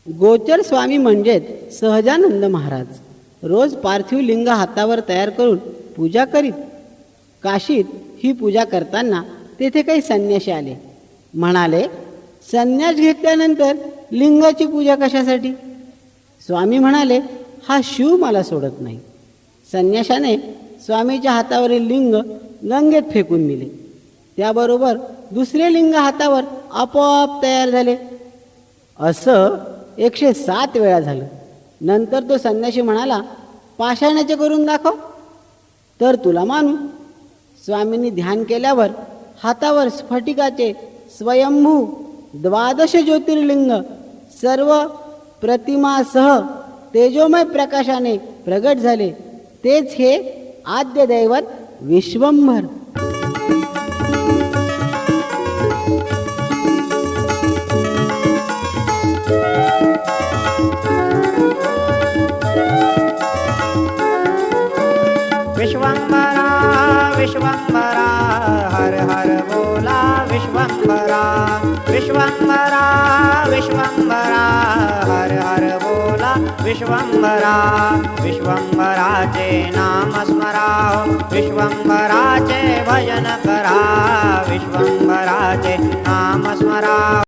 गोचर स्वामी म्हणजेच सहजानंद महाराज रोज पार्थिव लिंग हातावर तयार करून पूजा करीत. काशीत ही पूजा करताना तेथे काही संन्यासी आले. म्हणाले, संन्यास घेतल्यानंतर लिंगाची पूजा कशासाठी? स्वामी म्हणाले, हा शिव मला सोडत नाही. संन्याशाने स्वामीच्या हातावरील लिंग गंगेत फेकून दिले. त्याबरोबर दुसरे लिंग हातावर आपोआप तयार झाले. असं 107 वेळा झालं. नंतर तो संन्यासी म्हणाला, पाषाणाचे करून दाखव तर तुला मानू. स्वामींनी ध्यान केल्यावर हातावर स्फटिकाचे स्वयंभू 12 ज्योतिर्लिंग सर्व प्रतिमासह तेजोमय प्रकाशाने प्रगट झाले. तेच हे आद्य दैवत विश्वंभर. विश्वंभरा विश्वंभरा हर हर बोला विश्वंभरा. विश्वंभरा विश्वंभरा हर हर बोला विश्वंभरा. विश्वंभराचे नाम स्मराव, विश्वंभराचे भजन करा. विश्वंभराचे नाम स्मराव.